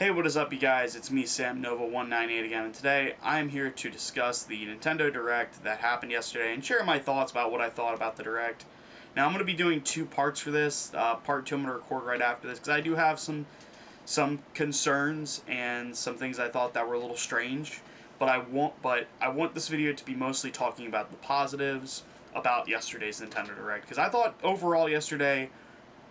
Hey, what is up, you guys? It's me, Sam Nova198 again, and today I am here to discuss the Nintendo Direct that happened yesterday and share my thoughts about what I thought about the Direct. Now, I'm going to be doing two parts for this. Part 2 I'm going to record right after this because I do have some concerns and some things I thought that were a little strange. But I want this video to be mostly talking about the positives about yesterday's Nintendo Direct, because I thought overall yesterday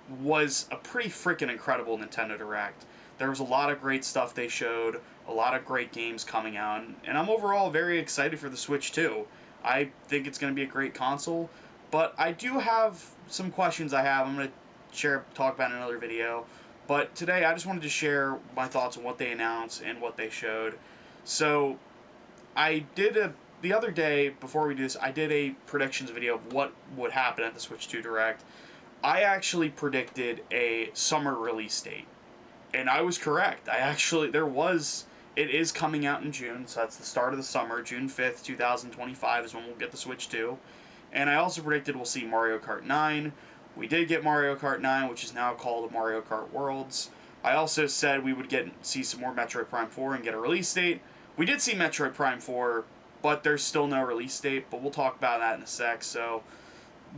was a pretty freaking incredible Nintendo Direct. There was a lot of great stuff they showed, a lot of great games coming out, and I'm overall very excited for the Switch 2. I think it's going to be a great console, but I do have some questions I'm going to talk about in another video. But today I just wanted to share my thoughts on what they announced and what they showed. So the other day, before we do this, I did a predictions video of what would happen at the Switch 2 Direct. I actually predicted a summer release date. And I was correct. It is coming out in June, so that's the start of the summer. June 5th, 2025 is when we'll get the Switch 2. And I also predicted we'll see Mario Kart 9. We did get Mario Kart 9, which is now called Mario Kart Worlds. I also said we would see some more Metroid Prime 4 and get a release date. We did see Metroid Prime 4, but there's still no release date, but we'll talk about that in a sec.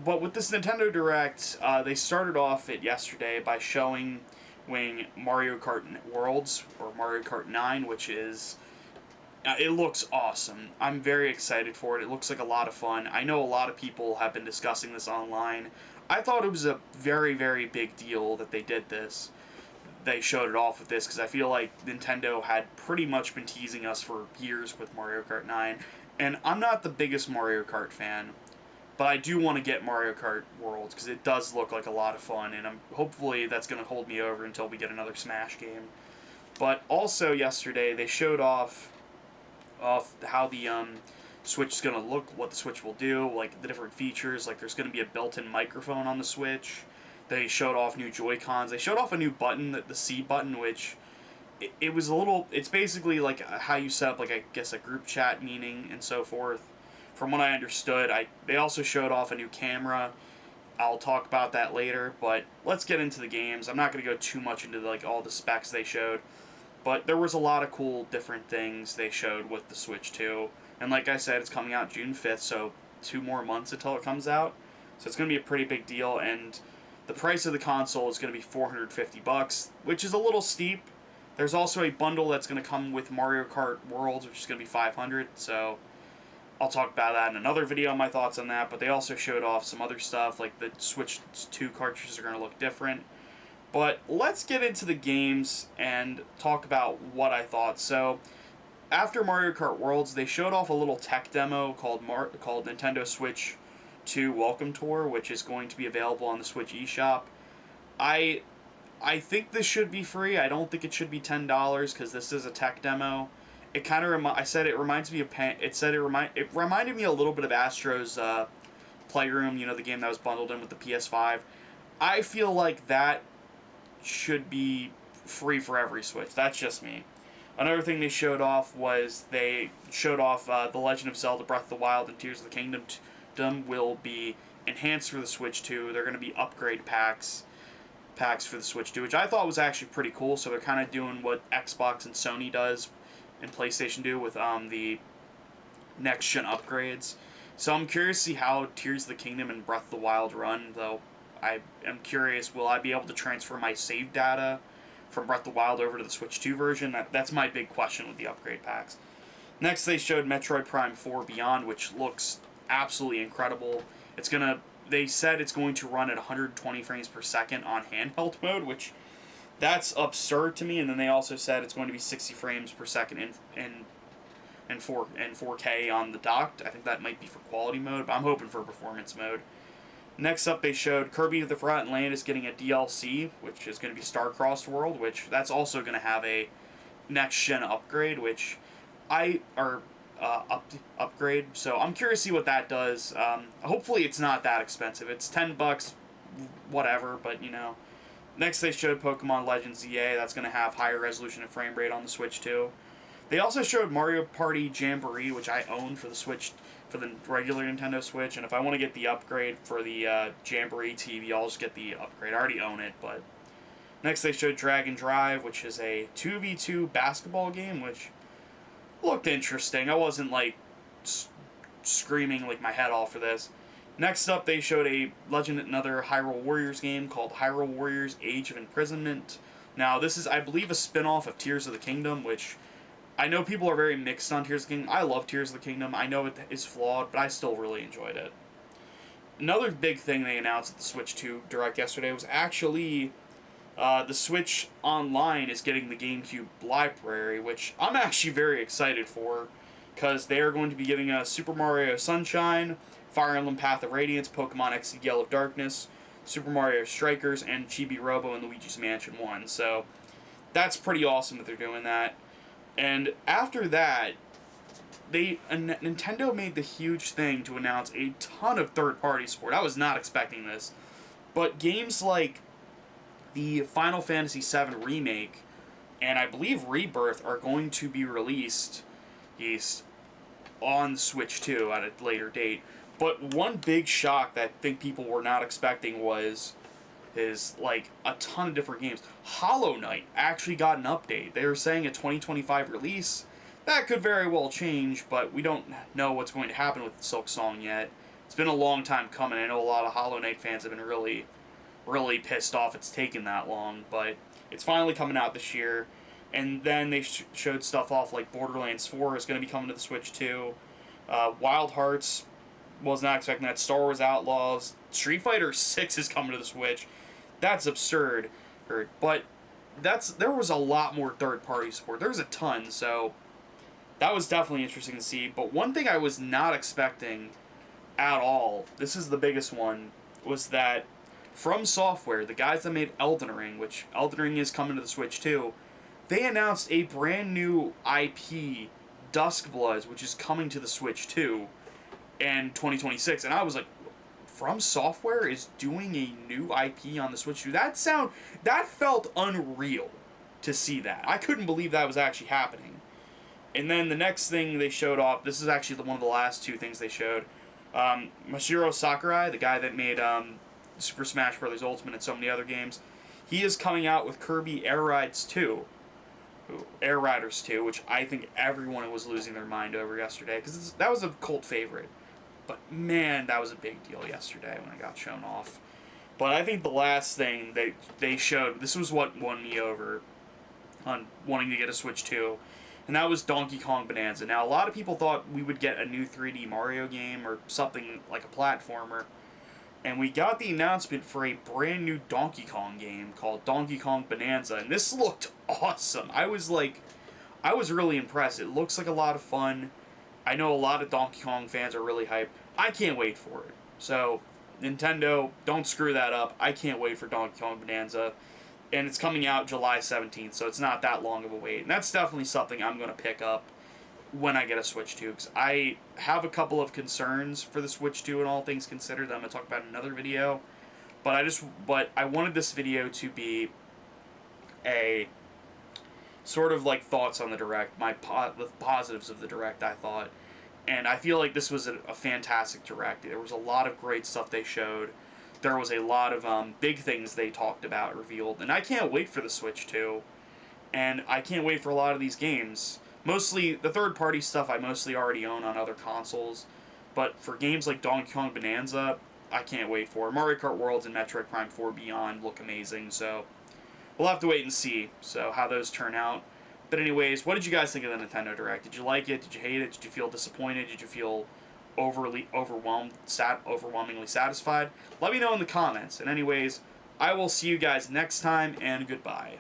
But with this Nintendo Direct, they started off it yesterday by showing Mario Kart Worlds, or Mario Kart 9, which is, it looks awesome. I'm very excited for it. It looks like a lot of fun. I know a lot of people have been discussing this online. I thought it was a very, very big deal that they did this. They showed it off with this, because I feel like Nintendo had pretty much been teasing us for years with Mario Kart 9. And I'm not the biggest Mario Kart fan, but I do want to get Mario Kart Worlds, because it does look like a lot of fun, and hopefully that's going to hold me over until we get another Smash game. But also yesterday, they showed off how the Switch is going to look, what the Switch will do, like the different features. Like there's going to be a built-in microphone on the Switch. They showed off new Joy-Cons. They showed off a new button, the C button, which it's basically like how you set up, like, I guess, a group chat meeting and so forth. From what I understood, they also showed off a new camera. I'll talk about that later, but let's get into the games. I'm not going to go too much into like all the specs they showed, but there was a lot of cool different things they showed with the Switch 2. And like I said, it's coming out June 5th, so 2 more months until it comes out. So it's going to be a pretty big deal, and the price of the console is going to be $450, which is a little steep. There's also a bundle that's going to come with Mario Kart Worlds, which is going to be $500, so I'll talk about that in another video, my thoughts on that. But they also showed off some other stuff, like the Switch 2 cartridges are going to look different. But let's get into the games and talk about what I thought. So, after Mario Kart Worlds, they showed off a little tech demo called Nintendo Switch 2 Welcome Tour, which is going to be available on the Switch eShop. I think this should be free. I don't think it should be $10, because this is a tech demo. It kind of it reminds me of it reminded me a little bit of Astro's Playroom, the game that was bundled in with the PS5. I feel like that should be free for every Switch. That's just me. Another thing they showed off was The Legend of Zelda Breath of the Wild and Tears of the Kingdom will be enhanced for the Switch 2. They're going to be upgrade packs for the Switch 2, which I thought was actually pretty cool. So they're kind of doing what Xbox and Sony does and PlayStation do with the next-gen upgrades. So I'm curious to see how Tears of the Kingdom and Breath of the Wild run, though. I am curious, will I be able to transfer my save data from Breath of the Wild over to the Switch 2 version? That's my big question with the upgrade packs. Next, they showed Metroid Prime 4 Beyond, which looks absolutely incredible. They said it's going to run at 120 frames per second on handheld mode, which that's absurd to me. And then they also said it's going to be 60 frames per second in 4K on the docked. I think that might be for quality mode, but I'm hoping for performance mode. Next up, they showed Kirby the Forgotten Land is getting a DLC, which is going to be Starcrossed World, which that's also going to have a next-gen upgrade, upgrade. So I'm curious to see what that does. Hopefully it's not that expensive. It's $10, whatever, but Next, they showed Pokemon Legends EA. That's going to have higher resolution and frame rate on the Switch 2. They also showed Mario Party Jamboree, which I own for the Switch, for the regular Nintendo Switch. And if I want to get the upgrade for the Jamboree TV, I'll just get the upgrade. I already own it, but Next, they showed Dragon Drive, which is a 2v2 basketball game, which looked interesting. I wasn't, like, screaming, like, my head off for this. Next up, they showed another Hyrule Warriors game called Hyrule Warriors Age of Imprisonment. Now, this is, I believe, a spin-off of Tears of the Kingdom, which I know people are very mixed on Tears of the Kingdom. I love Tears of the Kingdom. I know it is flawed, but I still really enjoyed it. Another big thing they announced at the Switch 2 Direct yesterday was actually the Switch Online is getting the GameCube library, which I'm actually very excited for, because they are going to be giving us Super Mario Sunshine, Fire Emblem Path of Radiance, Pokemon X Yell of Darkness, Super Mario Strikers, and Chibi Robo and Luigi's Mansion 1. So that's pretty awesome that they're doing that. And after that, Nintendo made the huge thing to announce a ton of third-party support. I was not expecting this. But games like the Final Fantasy VII Remake and I believe Rebirth are going to be released on Switch 2 at a later date. But one big shock that I think people were not expecting is like a ton of different games. Hollow Knight actually got an update. They were saying a 2025 release. That could very well change, but we don't know what's going to happen with Silk Song yet. It's been a long time coming. I know a lot of Hollow Knight fans have been really, really pissed off it's taken that long, but it's finally coming out this year. And then they showed stuff off like Borderlands 4 is going to be coming to the Switch too. Wild Hearts, was not expecting that. Star Wars Outlaws, Street Fighter 6 is coming to the Switch. That's absurd. But there was a lot more third-party support. There was a ton, so that was definitely interesting to see. But one thing I was not expecting at all, this is the biggest one, was that From Software, the guys that made Elden Ring, which Elden Ring is coming to the Switch too, they announced a brand new IP, Duskbloods, which is coming to the Switch too in 2026. And I was like, From Software is doing a new IP on the Switch 2? That felt unreal to see that. I couldn't believe that was actually happening. And then the next thing they showed off, this is actually one of the last two things they showed. Masahiro Sakurai, the guy that made Super Smash Bros. Ultimate and so many other games, he is coming out with Kirby Air Riders 2, which I think everyone was losing their mind over yesterday, because that was a cult favorite. But man, that was a big deal yesterday when it got shown off. But I think the last thing they showed, this was what won me over on wanting to get a Switch 2, and that was Donkey Kong Bonanza. Now, a lot of people thought we would get a new 3D Mario game or something like a platformer, and we got the announcement for a brand new Donkey Kong game called Donkey Kong Bonanza, and this looked awesome. I was really impressed. It looks like a lot of fun. I know a lot of Donkey Kong fans are really hyped. I can't wait for it. So, Nintendo, don't screw that up. I can't wait for Donkey Kong Bonanza. And it's coming out July 17th, so it's not that long of a wait. And that's definitely something I'm going to pick up when I get a Switch 2. Because I have a couple of concerns for the Switch 2 and all things considered that I'm going to talk about in another video. But I wanted this video to be a sort of like thoughts on the Direct, the positives of the Direct, I thought. And I feel like this was a fantastic Direct. There was a lot of great stuff they showed. There was a lot of big things they talked about, revealed. And I can't wait for the Switch 2. And I can't wait for a lot of these games. Mostly, the third-party stuff I mostly already own on other consoles. But for games like Donkey Kong Bonanza, I can't wait for. Mario Kart Worlds and Metroid Prime 4 Beyond look amazing, so we'll have to wait and see how those turn out. But anyways, what did you guys think of the Nintendo Direct? Did you like it? Did you hate it? Did you feel disappointed? Did you feel overwhelmingly satisfied? Let me know in the comments. And anyways, I will see you guys next time, and goodbye.